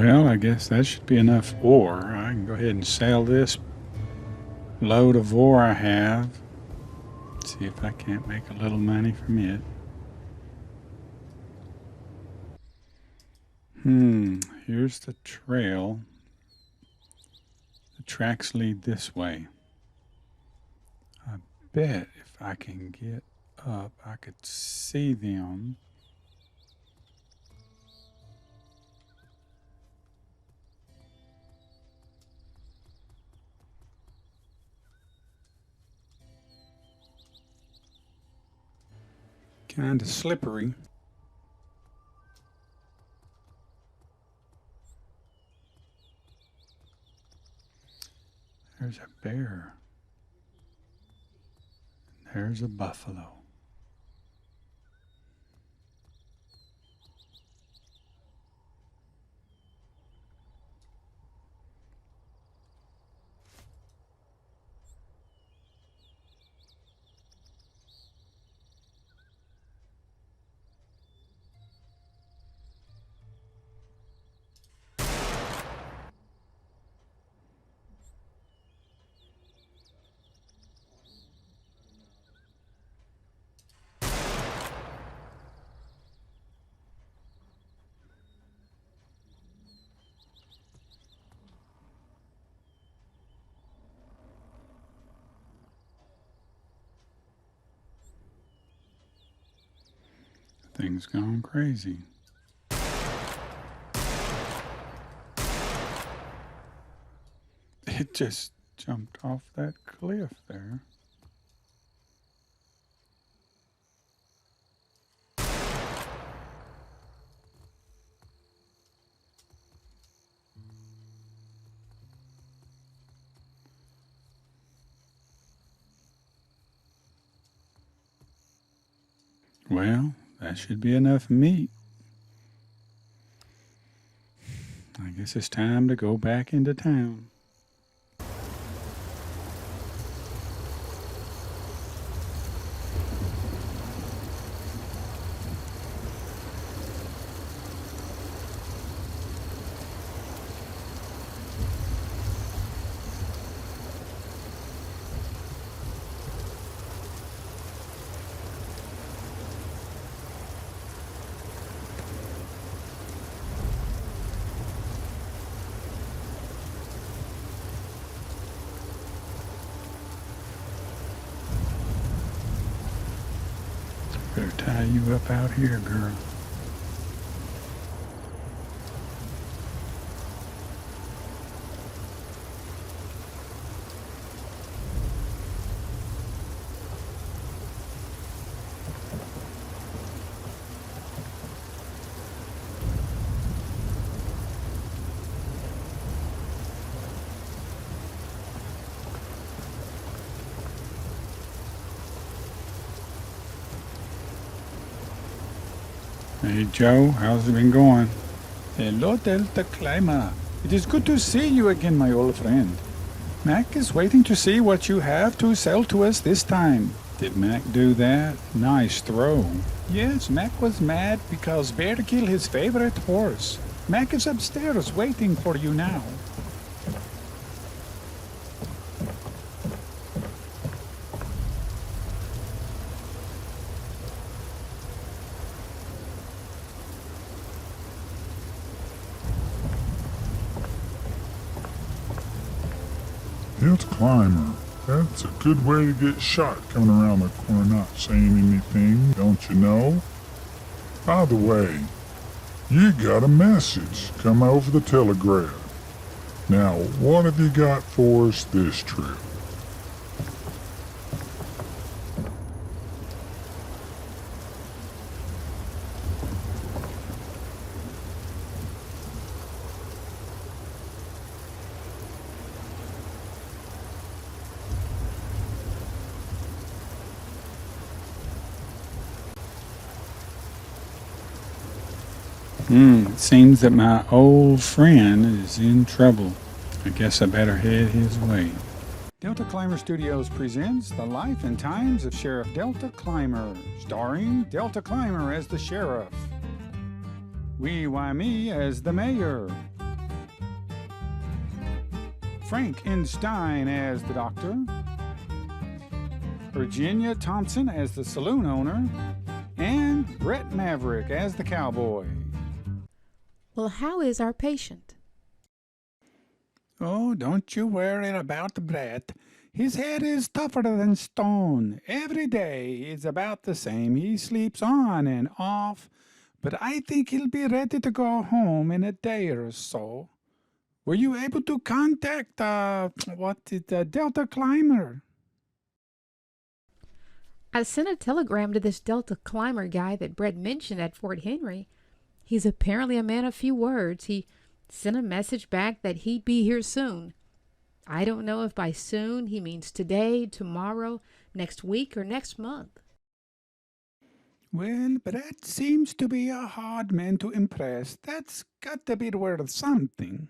Well, I guess that should be enough ore. I can go ahead and sell this load of ore I have. See if I can't make a little money from it. Here's the trail. The tracks lead this way. I bet if I can get up, I could see them. Kind of slippery. There's a bear. There's a buffalo. Thing's gone crazy. It just jumped off that cliff there. Well, that should be enough meat. I guess it's time to go back into town. Better tie you up out here, girl. Hey Joe, how's it been going? Hello Delta Climber. It is good to see you again, my old friend. Mac is waiting to see what you have to sell to us this time. Did Mac do that? Nice throw. Yes, Mac was mad because Bear killed his favorite horse. Mac is upstairs waiting for you now. Delta Climber. That's a good way to get shot coming around the corner not saying anything, don't you know? By the way, you got a message come over the telegraph. Now, what have you got for us this trip? It seems that my old friend is in trouble. I guess I better head his way. Delta Climber Studios presents The Life and Times of Sheriff Delta Climber, starring Delta Climber as the sheriff, Wee Why Me as the mayor, Frankenstein as the doctor, Virginia Thompson as the saloon owner, and Brett Maverick as the cowboy. Well, how is our patient? Oh, don't you worry about Brett. His head is tougher than stone. Every day is about the same. He sleeps on and off, but I think he'll be ready to go home in a day or so. Were you able to contact, Delta Climber? I sent a telegram to this Delta climber guy that Brett mentioned at Fort Henry. He's apparently a man of few words. He sent a message back that he'd be here soon. I don't know if by soon he means today, tomorrow, next week, or next month. Well, Brett seems to be a hard man to impress. That's got to be worth something.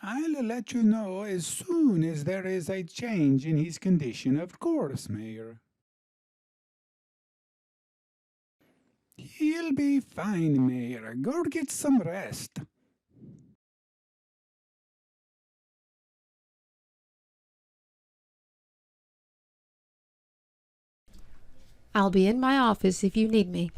I'll let you know as soon as there is a change in his condition, of course, Mayor. He'll be fine, Mayor. Go get some rest. I'll be in my office if you need me.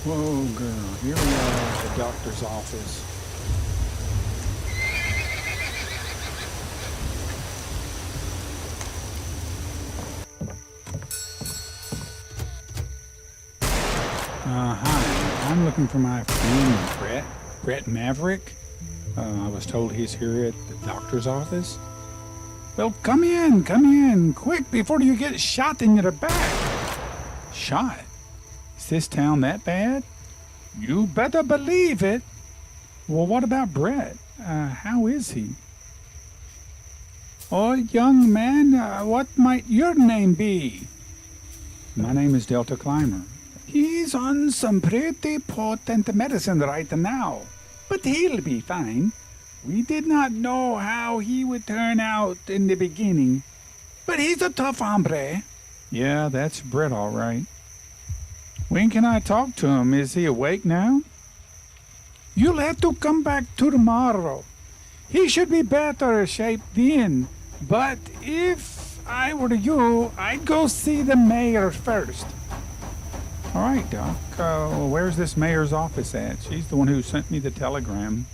Whoa, girl. Here we are at the doctor's office. Hi. I'm looking for my friend Brett Maverick. I was told he's here at the doctor's office. Well, come in, quick, before you get shot in your back. Shot? Is this town that bad? You better believe it. Well, what about Brett? How is he? Oh, young man, what might your name be? My name is Delta Climber. He's on some pretty potent medicine right now, but he'll be fine. We did not know how he would turn out in the beginning, but he's a tough hombre. Yeah, that's Brett, all right. When can I talk to him? Is he awake now? You'll have to come back tomorrow. He should be better shape then. But if I were you, I'd go see the mayor first. All right, Doc. Where's this mayor's office at? She's the one who sent me the telegram.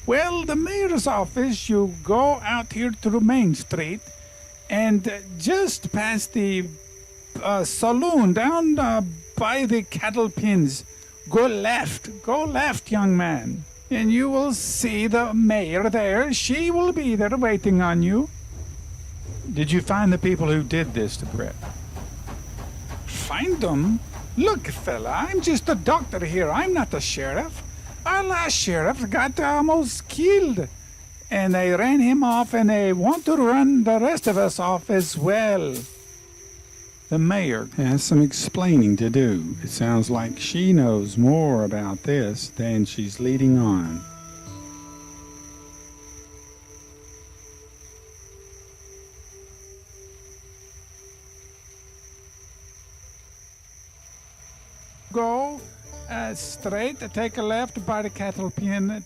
Well, the mayor's office, you go out here to Main Street and just past the saloon down by the cattle pins. Go left, young man, and you will see the mayor there. She will be there waiting on you. Did you find the people who did this to Brett? Find them? Look, fella, I'm just a doctor here. I'm not the sheriff. Our last sheriff got almost killed, and they ran him off, and they want to run the rest of us off as well. The mayor has some explaining to do. It sounds like she knows more about this than she's leading on. Go straight, take a left by the cattle pen.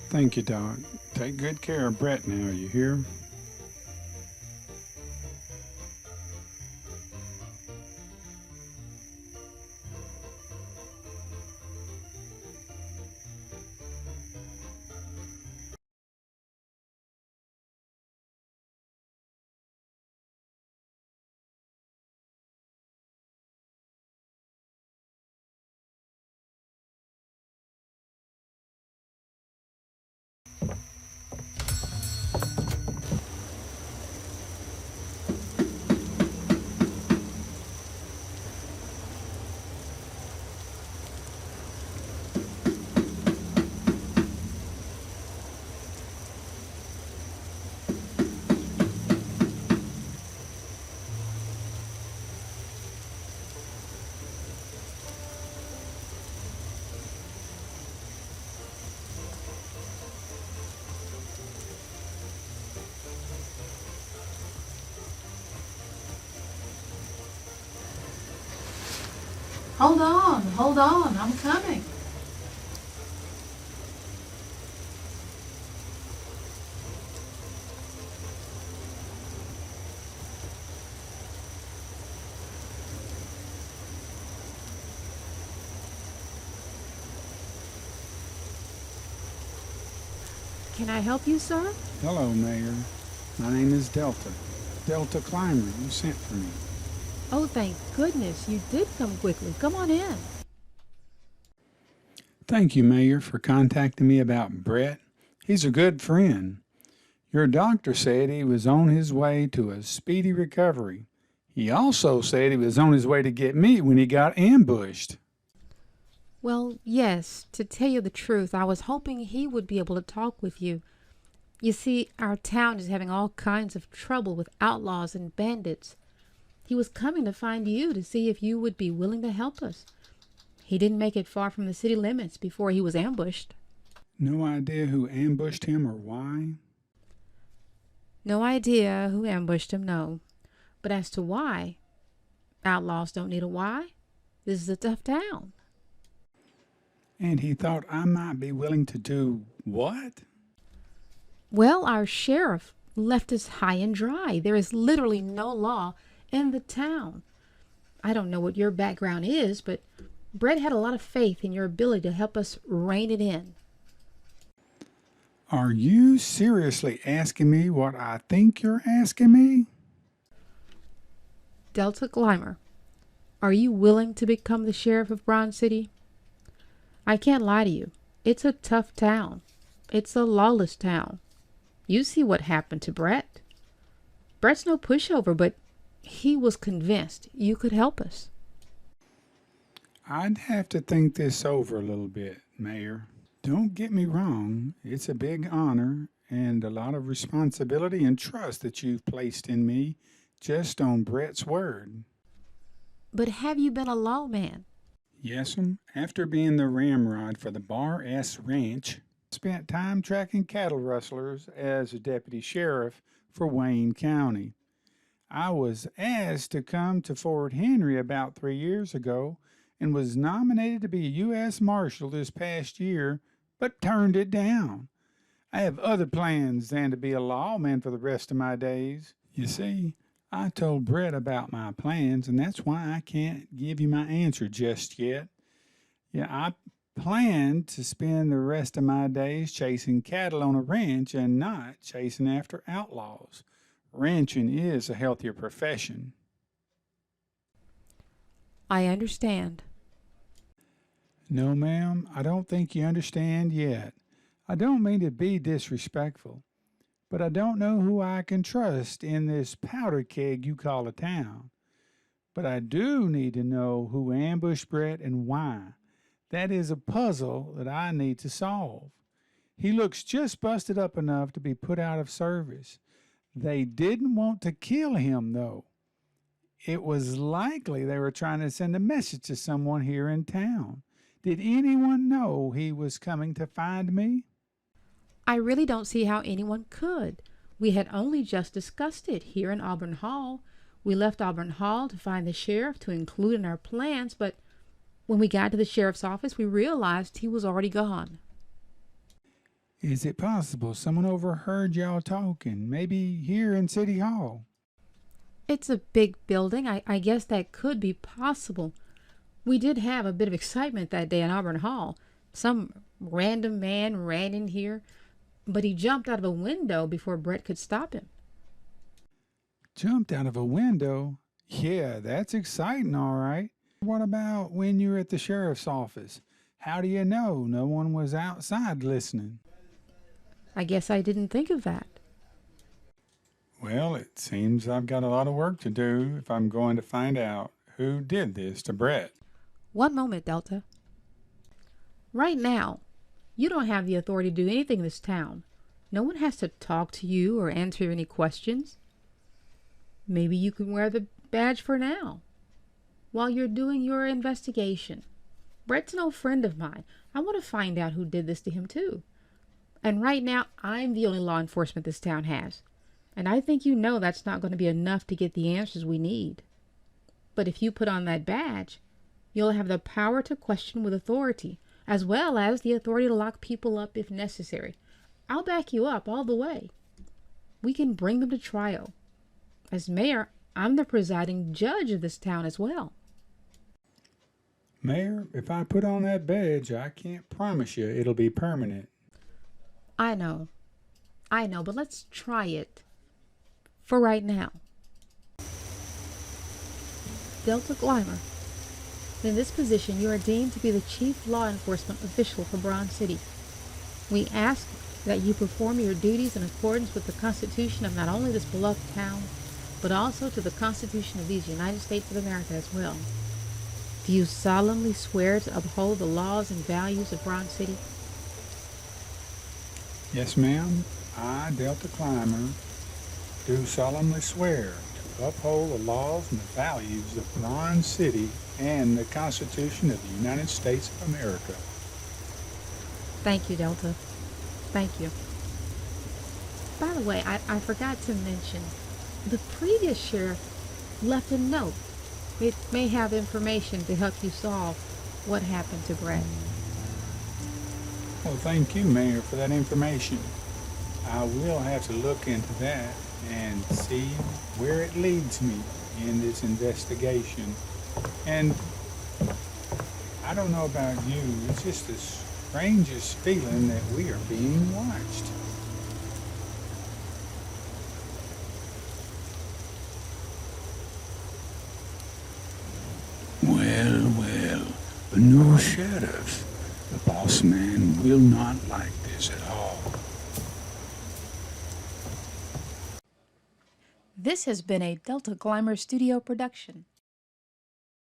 Thank you, Doc. Take good care of Brett now, you hear? Hold on, I'm coming. Can I help you, sir? Hello, Mayor. My name is Delta. Delta Climber, you sent for me. Oh, thank goodness you did come quickly. Come on in. Thank you, Mayor, for contacting me about Brett. He's a good friend. Your doctor said he was on his way to a speedy recovery. He also said he was on his way to get me when he got ambushed. Well, yes, to tell you the truth, I was hoping he would be able to talk with you. You see, our town is having all kinds of trouble with outlaws and bandits. He was coming to find you to see if you would be willing to help us. He didn't make it far from the city limits before he was ambushed. No idea who ambushed him or why? No idea who ambushed him, no. But as to why, outlaws don't need a why. This is a tough town. And he thought I might be willing to do what? Well, our sheriff left us high and dry. There is literally no law in the town. I don't know what your background is, but Brett had a lot of faith in your ability to help us rein it in. Are you seriously asking me what I think you're asking me? Delta Climber, are you willing to become the sheriff of Bronze City? I can't lie to you. It's a tough town. It's a lawless town. You see what happened to Brett. Brett's no pushover, but he was convinced you could help us. I'd have to think this over a little bit, Mayor. Don't get me wrong, it's a big honor and a lot of responsibility and trust that you've placed in me just on Brett's word. But have you been a lawman? Yes'm, after being the ramrod for the Bar S Ranch, spent time tracking cattle rustlers as a deputy sheriff for Wayne County. I was asked to come to Fort Henry about 3 years ago and was nominated to be a U.S. Marshal this past year, but turned it down. I have other plans than to be a lawman for the rest of my days. You see, I told Brett about my plans, and that's why I can't give you my answer just yet. Yeah, I plan to spend the rest of my days chasing cattle on a ranch and not chasing after outlaws. Ranching is a healthier profession. I understand. No, ma'am, I don't think you understand yet. I don't mean to be disrespectful, but I don't know who I can trust in this powder keg you call a town. But I do need to know who ambushed Brett and why. That is a puzzle that I need to solve. He looks just busted up enough to be put out of service. They didn't want to kill him, though. It was likely they were trying to send a message to someone here in town. Did anyone know he was coming to find me? I really don't see how anyone could. We had only just discussed it here in Auburn Hall. We left Auburn Hall to find the sheriff to include in our plans, but when we got to the sheriff's office, we realized he was already gone. Is it possible someone overheard y'all talking, maybe here in City Hall? It's a big building. I guess that could be possible. We did have a bit of excitement that day in Auburn Hall. Some random man ran in here, but he jumped out of a window before Brett could stop him. Jumped out of a window? Yeah, that's exciting, all right. What about when you were at the sheriff's office? How do you know no one was outside listening? I guess I didn't think of that. Well, it seems I've got a lot of work to do if I'm going to find out who did this to Brett. One moment, Delta. Right now, you don't have the authority to do anything in this town. No one has to talk to you or answer any questions. Maybe you can wear the badge for now, while you're doing your investigation. Brett's no friend of mine. I want to find out who did this to him, too. And right now, I'm the only law enforcement this town has. And I think you know that's not going to be enough to get the answers we need. But if you put on that badge, You'll have the power to question with authority, as well as the authority to lock people up if necessary. I'll back you up all the way. We can bring them to trial. As mayor, I'm the presiding judge of this town as well. Mayor, if I put on that badge, I can't promise you it'll be permanent. I know, but let's try it. For right now. Delta Glymer. In this position, you are deemed to be the chief law enforcement official for Bronze City. We ask that you perform your duties in accordance with the Constitution of not only this beloved town, but also to the Constitution of these United States of America as well. Do you solemnly swear to uphold the laws and values of Bronze City? Yes, ma'am. I, Delta Climber, do solemnly swear to uphold the laws and the values of Bronze City and the Constitution of the United States of America. Thank you, Delta. Thank you. By the way, I forgot to mention, the previous sheriff left a note. It may have information to help you solve what happened to Brett. Well, thank you, Mayor, for that information. I will have to look into that and see where it leads me in this investigation. And I don't know about you, it's just the strangest feeling that we are being watched. Well, a new sheriff. The boss man will not like this at all. This has been a Delta Glimmer Studio production.